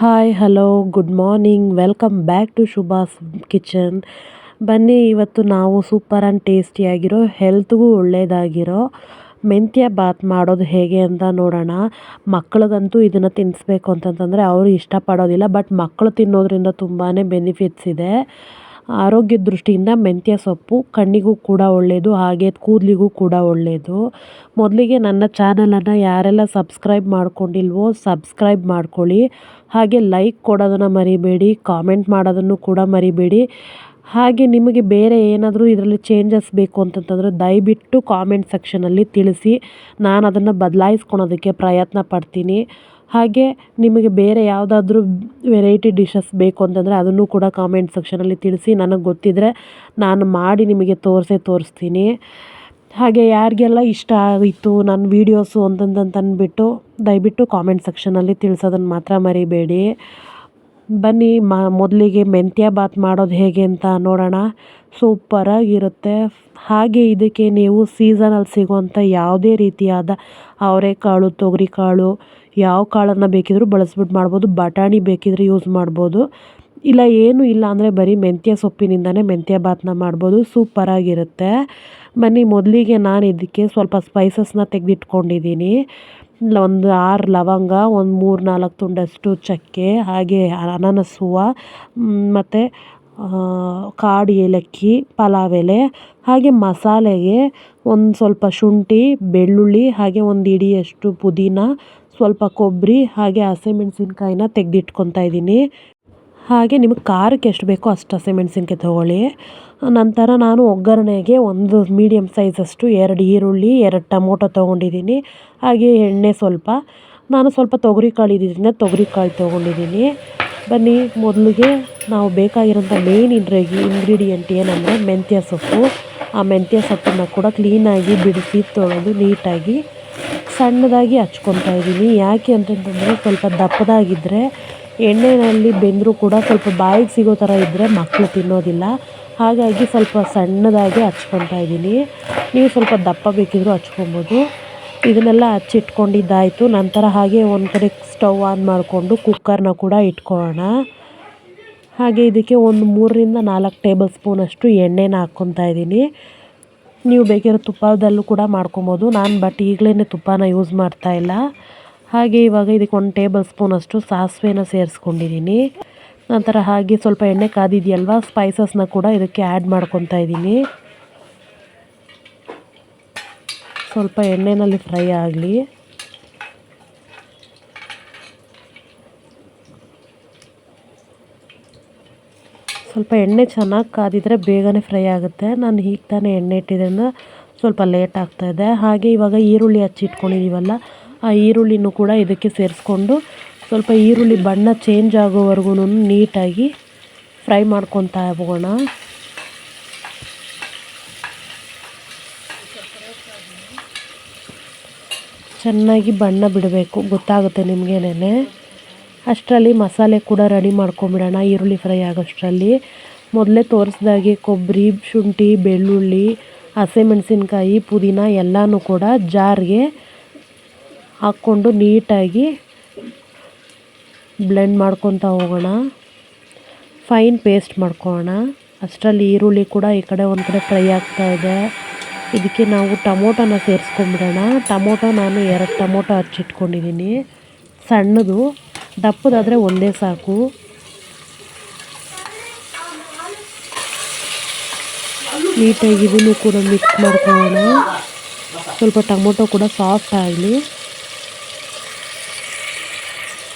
Hi hello good morning welcome back to Shubha's kitchen. ಬನ್ನಿ ಇವತ್ತು ನಾವು ಸೂಪರ್ ಆ್ಯಂಡ್ ಟೇಸ್ಟಿಯಾಗಿರೋ ಹೆಲ್ತ್ಗೂ ಒಳ್ಳೆಯದಾಗಿರೋ ಮೆಂತ್ಯ ಬಾತ್ ಮಾಡೋದು ಹೇಗೆ ಅಂತ ನೋಡೋಣ. ಮಕ್ಳಿಗಂತೂ ಇದನ್ನು ತಿನ್ನಿಸ್ಬೇಕು ಅಂತಂತಂದರೆ ಅವರು ಇಷ್ಟಪಡೋದಿಲ್ಲ, ಬಟ್ ಮಕ್ಕಳು ತಿನ್ನೋದ್ರಿಂದ ತುಂಬಾ ಬೆನಿಫಿಟ್ಸ್ ಇದೆ. ಆರೋಗ್ಯದ ದೃಷ್ಟಿಯಿಂದ ಮೆಂತ್ಯ ಸೊಪ್ಪು ಕಣ್ಣಿಗೂ ಕೂಡ ಒಳ್ಳೆಯದು, ಹಾಗೆ ಕೂದಲಿಗೂ ಕೂಡ ಒಳ್ಳೆಯದು. ಮೊದಲಿಗೆ ನನ್ನ ಚಾನಲನ್ನು ಯಾರೆಲ್ಲ ಸಬ್ಸ್ಕ್ರೈಬ್ ಮಾಡ್ಕೊಂಡಿಲ್ವೋ ಸಬ್ಸ್ಕ್ರೈಬ್ ಮಾಡ್ಕೊಳ್ಳಿ, ಹಾಗೆ ಲೈಕ್ ಕೊಡೋದನ್ನು ಮರಿಬೇಡಿ, ಕಾಮೆಂಟ್ ಮಾಡೋದನ್ನು ಕೂಡ ಮರಿಬೇಡಿ. ಹಾಗೆ ನಿಮಗೆ ಬೇರೆ ಏನಾದರೂ ಇದರಲ್ಲಿ ಚೇಂಜಸ್ ಬೇಕು ಅಂತಂತಂದರೆ ದಯವಿಟ್ಟು ಕಾಮೆಂಟ್ ಸೆಕ್ಷನಲ್ಲಿ ತಿಳಿಸಿ, ನಾನು ಅದನ್ನು ಬದಲಾಯಿಸ್ಕೊಳೋದಕ್ಕೆ ಪ್ರಯತ್ನ ಪಡ್ತೀನಿ. ಹಾಗೆ ನಿಮಗೆ ಬೇರೆ ಯಾವುದಾದ್ರೂ ವೆರೈಟಿ ಡಿಶಸ್ ಬೇಕು ಅಂತಂದರೆ ಅದನ್ನು ಕೂಡ ಕಾಮೆಂಟ್ ಸೆಕ್ಷನಲ್ಲಿ ತಿಳಿಸಿ, ನನಗೆ ಗೊತ್ತಿದ್ದರೆ ನಾನು ಮಾಡಿ ನಿಮಗೆ ತೋರಿಸ್ತೀನಿ. ಹಾಗೆ ಯಾರಿಗೆಲ್ಲ ಇಷ್ಟ ಆಯಿತು ನನ್ನ ವೀಡಿಯೋಸು ಅಂತಂತಂದ್ಬಿಟ್ಟು ದಯವಿಟ್ಟು ಕಾಮೆಂಟ್ ಸೆಕ್ಷನಲ್ಲಿ ತಿಳಿಸೋದನ್ನು ಮಾತ್ರ ಮರಿಬೇಡಿ. ಬನ್ನಿ ಮೊದಲಿಗೆ ಮೆಂತ್ಯ ಬಾತ್ ಮಾಡೋದು ಹೇಗೆ ಅಂತ ನೋಡೋಣ. ಸೂಪರಾಗಿರುತ್ತೆ. ಹಾಗೆ ಇದಕ್ಕೆ ನೀವು ಸೀಸನಲ್ಲಿ ಸಿಗುವಂಥ ಯಾವುದೇ ರೀತಿಯಾದ ಅವರೆಕಾಳು, ತೊಗರಿಕಾಳು, ಯಾವ ಕಾಳನ್ನು ಬೇಕಿದ್ರೂ ಬಳಸ್ಬಿಟ್ಟು ಮಾಡ್ಬೋದು. ಬಟಾಣಿ ಬೇಕಿದ್ರೆ ಯೂಸ್ ಮಾಡ್ಬೋದು, ಇಲ್ಲ ಏನೂ ಇಲ್ಲ ಅಂದರೆ ಬರೀ ಮೆಂತ್ಯ ಸೊಪ್ಪಿನಿಂದನೇ ಮೆಂತ್ಯ ಬಾತನ್ನ ಮಾಡ್ಬೋದು. ಸೂಪರಾಗಿರುತ್ತೆ. ಬನ್ನಿ ಮೊದಲಿಗೆ ನಾನು ಇದಕ್ಕೆ ಸ್ವಲ್ಪ ಸ್ಪೈಸಸ್ನ ತೆಗೆದಿಟ್ಕೊಂಡಿದ್ದೀನಿ. ಒಂದು 6 ಲವಂಗ, ಒಂದು 3-4 ತುಂಡಷ್ಟು ಚಕ್ಕೆ, ಹಾಗೆ ಅನಾನಸ್ ಹೂವು, ಮತ್ತು ಕಾಡು ಏಲಕ್ಕಿ, ಪಲಾವ್ ಎಲೆ, ಹಾಗೆ ಮಸಾಲೆಗೆ ಒಂದು ಸ್ವಲ್ಪ ಶುಂಠಿ, ಬೆಳ್ಳುಳ್ಳಿ, ಹಾಗೆ ಒಂದು ಹಿಡಿಯಷ್ಟು ಪುದೀನ, ಸ್ವಲ್ಪ ಕೊಬ್ಬರಿ, ಹಾಗೆ ಹಸಿಮೆಣಸಿನ್ಕಾಯಿನ ತೆಗೆದಿಟ್ಕೊತಾ ಇದ್ದೀನಿ. ಹಾಗೆ ನಿಮಗೆ ಖಾರಕ್ಕೆ ಎಷ್ಟು ಬೇಕೋ ಅಷ್ಟು ಹಸಿಮೆಣಸಿನ್ಕಾಯಿ ತೊಗೊಳ್ಳಿ. ನಂತರ ನಾನು ಒಗ್ಗರಣೆಗೆ ಒಂದು ಮೀಡಿಯಮ್ ಸೈಜಷ್ಟು 2 ಈರುಳ್ಳಿ, 2 ಟೊಮೊಟೊ ತೊಗೊಂಡಿದ್ದೀನಿ. ಹಾಗೆ ಎಣ್ಣೆ ಸ್ವಲ್ಪ, ನಾನು ಸ್ವಲ್ಪ ತೊಗರಿಕಾಳು ಇದ್ದಿದ್ದರಿಂದ ತೊಗರಿಕಾಳು ತೊಗೊಂಡಿದ್ದೀನಿ. ಬನ್ನಿ ಮೊದಲಿಗೆ ನಾವು ಬೇಕಾಗಿರೋಂಥ ಮೇನ್ ಇಂಗ್ರೀಡಿಯೆಂಟ್ ಏನಂದರೆ ಮೆಂತ್ಯ ಸೊಪ್ಪು. ಆ ಮೆಂತ್ಯ ಸೊಪ್ಪನ್ನು ಕೂಡ ಕ್ಲೀನಾಗಿ ಬಿಡಿಸಿ ತೊಳೆದು ನೀಟಾಗಿ ಸಣ್ಣದಾಗಿ ಹಚ್ಕೊತಾ ಇದ್ದೀನಿ. ಯಾಕೆ ಅಂತಂತಂದರೆ ಸ್ವಲ್ಪ ದಪ್ಪದಾಗಿದ್ದರೆ ಎಣ್ಣೆಯಲ್ಲಿ ಬೆಂದರೂ ಕೂಡ ಸ್ವಲ್ಪ ಬಾಯಿಗೆ ಸಿಗೋ ಥರ ಇದ್ದರೆ ಮಕ್ಕಳು ತಿನ್ನೋದಿಲ್ಲ. ಹಾಗಾಗಿ ಸ್ವಲ್ಪ ಸಣ್ಣದಾಗಿ ಹಚ್ಕೊತಾ ಇದ್ದೀನಿ. ನೀವು ಸ್ವಲ್ಪ ದಪ್ಪ ಬೇಕಿದ್ರೂ ಹಚ್ಕೊಬೋದು. ಇದನ್ನೆಲ್ಲ ಹಚ್ಚಿಟ್ಕೊಂಡಿದ್ದಾಯಿತು. ನಂತರ ಹಾಗೆ ಒಂದು ಕಡೆ ಸ್ಟವ್ ಆನ್ ಮಾಡಿಕೊಂಡು ಕುಕ್ಕರ್ನ ಕೂಡ ಇಟ್ಕೊಳ್ಳೋಣ. ಹಾಗೆ ಇದಕ್ಕೆ ಒಂದು 3-4 ಟೇಬಲ್ ಸ್ಪೂನಷ್ಟು ಎಣ್ಣೆನ ಹಾಕ್ಕೊತಾ ಇದ್ದೀನಿ. ನೀವು ಬೇಕಿರೋ ತುಪ್ಪದಲ್ಲೂ ಕೂಡ ಮಾಡ್ಕೊಬೋದು, ನಾನು ಬಟ್ ಈಗಲೇ ತುಪ್ಪನ ಯೂಸ್ ಮಾಡ್ತಾಯಿಲ್ಲ. ಹಾಗೆ ಇವಾಗ ಇದಕ್ಕೆ 1 ಟೇಬಲ್ ಸ್ಪೂನಷ್ಟು ಸಾಸಿವೆನ ಸೇರಿಸ್ಕೊಂಡಿದ್ದೀನಿ. ನಂತರ ಹಾಗೆ ಸ್ವಲ್ಪ ಎಣ್ಣೆ ಕಾದಿದೆಯಲ್ವ, ಸ್ಪೈಸಸ್ನ ಕೂಡ ಇದಕ್ಕೆ ಆ್ಯಡ್ ಮಾಡ್ಕೊತಾ ಇದ್ದೀನಿ. ಸ್ವಲ್ಪ ಎಣ್ಣೆಯಲ್ಲಿ ಫ್ರೈ ಆಗಲಿ. ಸ್ವಲ್ಪ ಎಣ್ಣೆ ಚೆನ್ನಾಗಿ ಕಾದಿದ್ರೆ ಬೇಗನೆ ಫ್ರೈ ಆಗುತ್ತೆ. ನಾನು ಈಗ ತಾನೇ ಎಣ್ಣೆ ಇಟ್ಟಿದ್ದರಿಂದ ಸ್ವಲ್ಪ ಲೇಟ್ ಆಗ್ತಾಯಿದೆ. ಹಾಗೆ ಇವಾಗ ಈರುಳ್ಳಿ ಹಚ್ಚಿಟ್ಕೊಂಡಿದ್ದೀವಲ್ಲ, ಆ ಈರುಳ್ಳಿನೂ ಕೂಡ ಇದಕ್ಕೆ ಸೇರಿಸ್ಕೊಂಡು ಸ್ವಲ್ಪ ಈರುಳ್ಳಿ ಬಣ್ಣ ಚೇಂಜ್ ಆಗೋವರೆಗೂ ನೀಟಾಗಿ ಫ್ರೈ ಮಾಡ್ಕೊತಾ ಹೋಗೋಣ. ಚೆನ್ನಾಗಿ ಬಣ್ಣ ಬಿಡಬೇಕು, ಗೊತ್ತಾಗುತ್ತೆ ನಿಮಗೇನೆ. ಅಷ್ಟರಲ್ಲಿ ಮಸಾಲೆ ಕೂಡ ರೆಡಿ ಮಾಡ್ಕೊಂಬಿಡೋಣ. ಈರುಳ್ಳಿ ಫ್ರೈ ಆಗೋಷ್ಟರಲ್ಲಿ ಮೊದಲೇ ತೋರಿಸ್ದಾಗೆ ಕೊಬ್ಬರಿ, ಶುಂಠಿ, ಬೆಳ್ಳುಳ್ಳಿ, ಹಸಿಮೆಣಸಿನ್ಕಾಯಿ, ಪುದೀನ ಎಲ್ಲನೂ ಕೂಡ ಜಾರ್ಗೆ ಹಾಕ್ಕೊಂಡು ನೀಟಾಗಿ ಬ್ಲೆಂಡ್ ಮಾಡ್ಕೊತಾ ಹೋಗೋಣ. ಫೈನ್ ಪೇಸ್ಟ್ ಮಾಡ್ಕೊಳ್ಳೋಣ. ಅಷ್ಟರಲ್ಲಿ ಈರುಳ್ಳಿ ಕೂಡ ಈ ಕಡೆ ಒಂದು ಕಡೆ ಫ್ರೈ ಆಗ್ತಾಯಿದೆ. ಇದಕ್ಕೆ ನಾವು ಟೊಮೊಟೊನ ಸೇರಿಸ್ಕೊಂಬಿಡೋಣ. ಟೊಮೊಟೊ ನಾನು 2 ಟೊಮೊಟೊ ಹಚ್ಚಿಟ್ಕೊಂಡಿದ್ದೀನಿ. ಸಣ್ಣದು, ದಪ್ಪದಾದರೆ ಒಂದೇ ಸಾಕು. ನೀಟಾಗಿ ಇದನ್ನು ಕೂಡ ಮಿಕ್ಸ್ ಮಾಡ್ಕೊಳ್ಳೋಣ. ಸ್ವಲ್ಪ ಟೊಮೊಟೊ ಕೂಡ ಸಾಫ್ಟ್ ಆಗಲಿ.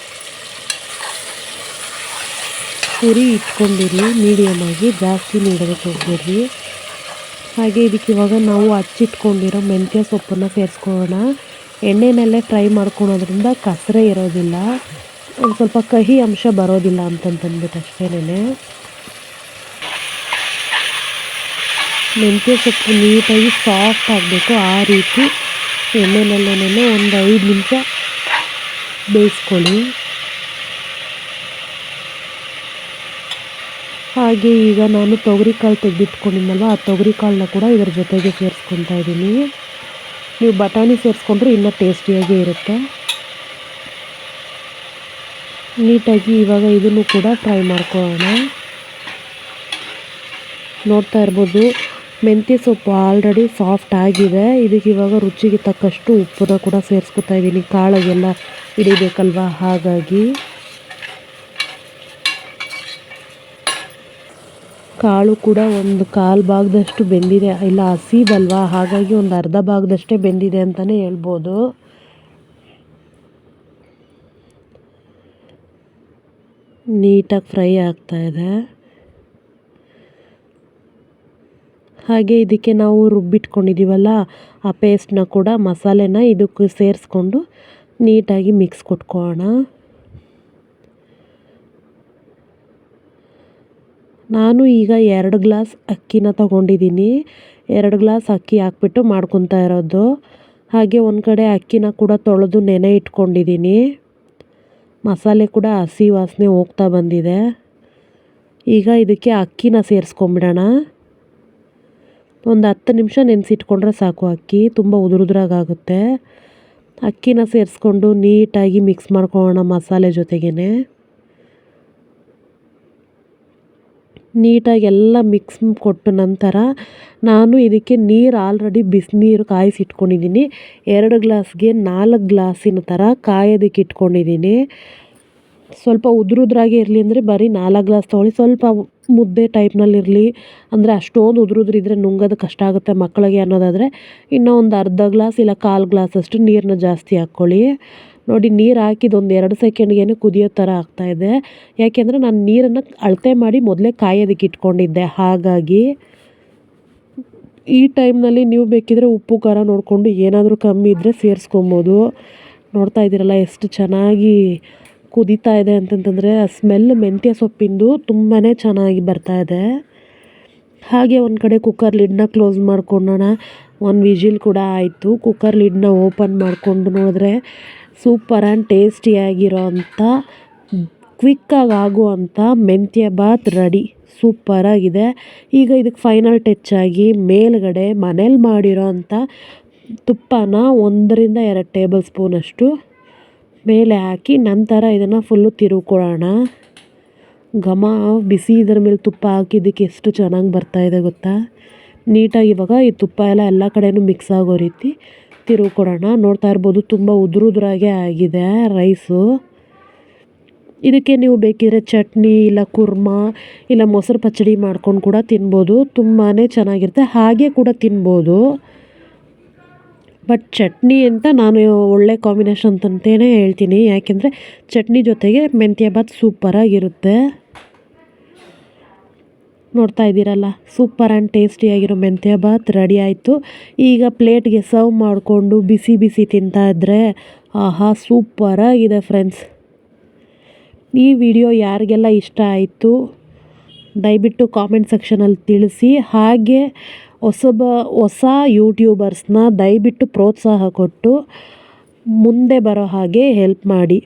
ಪುರಿ ಇಟ್ಕೊಂಡಿರಿ ಮೀಡಿಯಮಾಗಿ, ಜಾಸ್ತಿ ನೀಡೋದಕ್ಕೆ ಹೋಗ್ಬೇಡ್ರಿ. ಹಾಗೆ ಇದಕ್ಕೆ ಇವಾಗ ನಾವು ಹಚ್ಚಿಟ್ಕೊಂಡಿರೋ ಮೆಂತ್ಯ ಸೊಪ್ಪನ್ನು ಸೇರಿಸ್ಕೊಳ್ಳೋಣ. ಎಣ್ಣೆನಲ್ಲೇ ಫ್ರೈ ಮಾಡ್ಕೊಳೋದ್ರಿಂದ ಕಸರೆ ಇರೋದಿಲ್ಲ, ಒಂದು ಸ್ವಲ್ಪ ಕಹಿ ಅಂಶ ಬರೋದಿಲ್ಲ ಅಂತಂತಂದ್ಬಿಟ್ಟು ಅಷ್ಟೇನೆ. ಮೆಂತ್ಯ ಸೊಪ್ಪು ನೀಟಾಗಿ ಸಾಫ್ಟ್ ಆಗಬೇಕು, ಆ ರೀತಿ ಎಣ್ಣೆನಲ್ಲೇ ಒಂದು 5 ನಿಮಿಷ ಬೇಯಿಸ್ಕೊಳ್ಳಿ. ಹಾಗೆ ಈಗ ನಾನು ತೊಗರಿಕಾಳು ತೆಗೆದಿಟ್ಕೊಂಡಿದ್ದೆನಲ್ವ, ಆ ತೊಗರಿಕಾಳನ್ನ ಕೂಡ ಇದರ ಜೊತೆಗೆ ಸೇರಿಸ್ಕೊತಾ ಇದ್ದೀನಿ. ನೀವು ಬಟಾಣಿ ಸೇರಿಸ್ಕೊಂಡ್ರೆ ಇನ್ನೂ ಟೇಸ್ಟಿಯಾಗೇ ಇರುತ್ತೆ. ನೀಟಾಗಿ ಇವಾಗ ಇದನ್ನು ಕೂಡ ಫ್ರೈ ಮಾಡ್ಕೊಳ್ಳೋಣ. ನೋಡ್ತಾ ಇರ್ಬೋದು ಮೆಂತ್ಯ ಸೊಪ್ಪು ಆಲ್ರೆಡಿ ಸಾಫ್ಟ್ ಆಗಿದೆ. ಇದಕ್ಕೆ ಇವಾಗ ರುಚಿಗೆ ತಕ್ಕಷ್ಟು ಉಪ್ಪನ್ನ ಕೂಡ ಸೇರಿಸ್ಕೊತಾ ಇದ್ದೀನಿ, ಕಾಳಿಗೆಲ್ಲ ಹಿಡಿಬೇಕಲ್ವ, ಹಾಗಾಗಿ. ಕಾಳು ಕೂಡ ಒಂದು ಕಾಲು ಭಾಗದಷ್ಟು ಬೆಂದಿದೆ, ಇಲ್ಲ ಹಸಿದಲ್ವಾ, ಹಾಗಾಗಿ ಒಂದು ಅರ್ಧ ಭಾಗದಷ್ಟೇ ಬೆಂದಿದೆ ಅಂತಲೇ ಹೇಳ್ಬೋದು. ನೀಟಾಗಿ ಫ್ರೈ ಆಗ್ತಾಯಿದೆ. ಹಾಗೆ ಇದಕ್ಕೆ ನಾವು ರುಬ್ಬಿಟ್ಕೊಂಡಿದ್ದೀವಲ್ಲ ಆ ಪೇಸ್ಟ್ನ ಕೂಡ, ಮಸಾಲೆನ ಇದಕ್ಕೆ ಸೇರಿಸ್ಕೊಂಡು ನೀಟಾಗಿ ಮಿಕ್ಸ್ ಕೊಟ್ಕೊಳ್ಳೋಣ. ನಾನು ಈಗ 2 ಗ್ಲಾಸ್ ಅಕ್ಕಿನ ತೊಗೊಂಡಿದ್ದೀನಿ. 2 ಗ್ಲಾಸ್ ಅಕ್ಕಿ ಹಾಕ್ಬಿಟ್ಟು ಮಾಡ್ಕೊತಾ ಇರೋದು. ಹಾಗೆ ಒಂದು ಕಡೆ ಅಕ್ಕಿನ ಕೂಡ ತೊಳೆದು ನೆನೆ ಇಟ್ಕೊಂಡಿದ್ದೀನಿ. ಮಸಾಲೆ ಕೂಡ ಹಸಿ ವಾಸನೆ ಹೋಗ್ತಾ ಬಂದಿದೆ. ಈಗ ಇದಕ್ಕೆ ಅಕ್ಕಿನ ಸೇರಿಸ್ಕೊಂಬಿಡೋಣ. ಒಂದು 10 ನಿಮಿಷ ನೆನೆಸಿಟ್ಕೊಂಡ್ರೆ ಸಾಕು. ಅಕ್ಕಿ ತುಂಬ ಉದುರುದ್ರಾಗುತ್ತೆ. ಅಕ್ಕಿನ ಸೇರಿಸ್ಕೊಂಡು ನೀಟಾಗಿ ಮಿಕ್ಸ್ ಮಾಡ್ಕೊಳ್ಳೋಣ ಮಸಾಲೆ ಜೊತೆಗೇ. ನೀಟಾಗಿ ಎಲ್ಲ ಮಿಕ್ಸ್ ಕೊಟ್ಟ ನಂತರ ನಾನು ಇದಕ್ಕೆ ನೀರು ಆಲ್ರೆಡಿ ಬಿಸಿನೀರು ಕಾಯಿಸಿಟ್ಕೊಂಡಿದ್ದೀನಿ. 2 ಗ್ಲಾಸ್ಗೆ 4 ಗ್ಲಾಸಿನ ಥರ ಕಾಯೋದಕ್ಕೆ ಇಟ್ಕೊಂಡಿದ್ದೀನಿ. ಸ್ವಲ್ಪ ಉದುರುದ್ರಾಗೆ ಇರಲಿ ಅಂದರೆ ಬರೀ 4 ಗ್ಲಾಸ್ ತೊಗೊಳ್ಳಿ. ಸ್ವಲ್ಪ ಮುದ್ದೆ ಟೈಪ್ನಲ್ಲಿರಲಿ ಅಂದರೆ ಅಷ್ಟೊಂದು ಉದುರುದ್ರಿದ್ರೆ ನುಂಗೋದು ಕಷ್ಟ ಆಗುತ್ತೆ ಮಕ್ಕಳಿಗೆ ಅನ್ನೋದಾದರೆ ಇನ್ನೂ ಒಂದು ಅರ್ಧ ಗ್ಲಾಸ್ ಇಲ್ಲ 1/4 ಗ್ಲಾಸಷ್ಟು ನೀರನ್ನ ಜಾಸ್ತಿ ಹಾಕ್ಕೊಳ್ಳಿ. ನೋಡಿ, ನೀರು ಹಾಕಿದ್ದು ಒಂದು 2 ಸೆಕೆಂಡ್ಗೆ ಕುದಿಯೋ ಥರ ಆಗ್ತಾಯಿದೆ. ಯಾಕೆಂದರೆ ನಾನು ನೀರನ್ನು ಅಳತೆ ಮಾಡಿ ಮೊದಲೇ ಕಾಯೋದಕ್ಕೆ ಇಟ್ಕೊಂಡಿದ್ದೆ. ಹಾಗಾಗಿ ಈ ಟೈಮ್ನಲ್ಲಿ ನೀವು ಬೇಕಿದ್ರೆ ಉಪ್ಪು ಖಾರ ನೋಡಿಕೊಂಡು ಏನಾದರೂ ಕಮ್ಮಿ ಇದ್ದರೆ ಸೇರಿಸ್ಕೊಬೋದು. ನೋಡ್ತಾ ಇದ್ದೀರಲ್ಲ ಎಷ್ಟು ಚೆನ್ನಾಗಿ ಕುದೀತಾ ಇದೆ ಅಂತಂತಂದರೆ ಆ ಸ್ಮೆಲ್ ಮೆಂತ್ಯ ಸೊಪ್ಪಿಂದು ತುಂಬಾ ಚೆನ್ನಾಗಿ ಬರ್ತಾಯಿದೆ. ಹಾಗೆ ಒಂದು ಕಡೆ ಕುಕ್ಕರ್ ಲಿಡ್ನ ಕ್ಲೋಸ್ ಮಾಡ್ಕೊಳ್ಳೋಣ. 1 ವಿಜಿಲ್ ಕೂಡ ಆಯಿತು. ಕುಕ್ಕರ್ ಲಿಡ್ನ ಓಪನ್ ಮಾಡಿಕೊಂಡು ನೋಡಿದ್ರೆ ಸೂಪರ್ ಆ್ಯಂಡ್ ಟೇಸ್ಟಿಯಾಗಿರೋ ಅಂಥ ಕ್ವಿಕ್ಕಾಗಿ ಆಗುವಂಥ ಮೆಂತ್ಯ ಬಾತ್ ರೆಡಿ. ಸೂಪರಾಗಿದೆ. ಈಗ ಇದಕ್ಕೆ ಫೈನಲ್ ಟಚ್ ಆಗಿ ಮೇಲ್ಗಡೆ ಮನೇಲಿ ಮಾಡಿರೋ ಅಂಥ ತುಪ್ಪನ 1ರಿಂದ 2 ಟೇಬಲ್ ಸ್ಪೂನಷ್ಟು ಮೇಲೆ ಹಾಕಿ ನಂತರ ಇದನ್ನು ಫುಲ್ಲು ತಿರುವ್ಕೊಳ್ಳೋಣ. ಘಮ ಬಿಸಿ ಇದರ ಮೇಲೆ ತುಪ್ಪ ಹಾಕಿದ್ದಕ್ಕೆ ಎಷ್ಟು ಚೆನ್ನಾಗಿ ಬರ್ತಾಯಿದೆ ಗೊತ್ತಾ. ನೀಟಾಗಿ ಇವಾಗ ಈ ತುಪ್ಪ ಎಲ್ಲ ಕಡೆಯೂ ಮಿಕ್ಸ್ ಆಗೋ ರೀತಿ ತಿರುವ್ಕೊಡೋಣ. ನೋಡ್ತಾ ಇರ್ಬೋದು ತುಂಬ ಉದುರಾಗೆ ಆಗಿದೆ ರೈಸು. ಇದಕ್ಕೆ ನೀವು ಬೇಕಿದ್ರೆ ಚಟ್ನಿ ಇಲ್ಲ ಕುರ್ಮಾ ಇಲ್ಲ ಮೊಸರು ಪಚ್ಚಡಿ ಮಾಡ್ಕೊಂಡು ಕೂಡ ತಿನ್ಬೋದು. ತುಂಬಾ ಚೆನ್ನಾಗಿರುತ್ತೆ. ಹಾಗೆ ಕೂಡ ತಿನ್ಬೋದು. ಬಟ್ ಚಟ್ನಿ ಅಂತ ನಾನು ಒಳ್ಳೆ ಕಾಂಬಿನೇಷನ್ ಅಂತಲೇ ಹೇಳ್ತೀನಿ. ಯಾಕೆಂದರೆ ಚಟ್ನಿ ಜೊತೆಗೆ ಮೆಂತ್ಯ ಬಾತ್ ಸೂಪರಾಗಿರುತ್ತೆ. ನೋಡ್ತಾ ಇದ್ದೀರಲ್ಲ, ಸೂಪರ್ ಆ್ಯಂಡ್ ಟೇಸ್ಟಿಯಾಗಿರೋ ಮೆಂತ್ಯ ಬಾತ್ ರೆಡಿ ಆಯಿತು. ಈಗ ಪ್ಲೇಟ್ಗೆ ಸರ್ವ್ ಮಾಡಿಕೊಂಡು ಬಿಸಿ ಬಿಸಿ ತಿಂತಾಯಿದ್ರೆ ಆಹಾ ಸೂಪರಾಗಿದೆ ಫ್ರೆಂಡ್ಸ್. ಈ ವಿಡಿಯೋ ಯಾರಿಗೆಲ್ಲ ಇಷ್ಟ ಆಯಿತು ದಯವಿಟ್ಟು ಕಾಮೆಂಟ್ ಸೆಕ್ಷನಲ್ಲಿ ತಿಳಿಸಿ. ಹಾಗೆ ಹೊಸ ಯೂಟ್ಯೂಬರ್ಸ್ನ ದಯವಿಟ್ಟು ಪ್ರೋತ್ಸಾಹ ಕೊಟ್ಟು ಮುಂದೆ ಬರೋ ಹಾಗೆ ಹೆಲ್ಪ್ ಮಾಡಿ.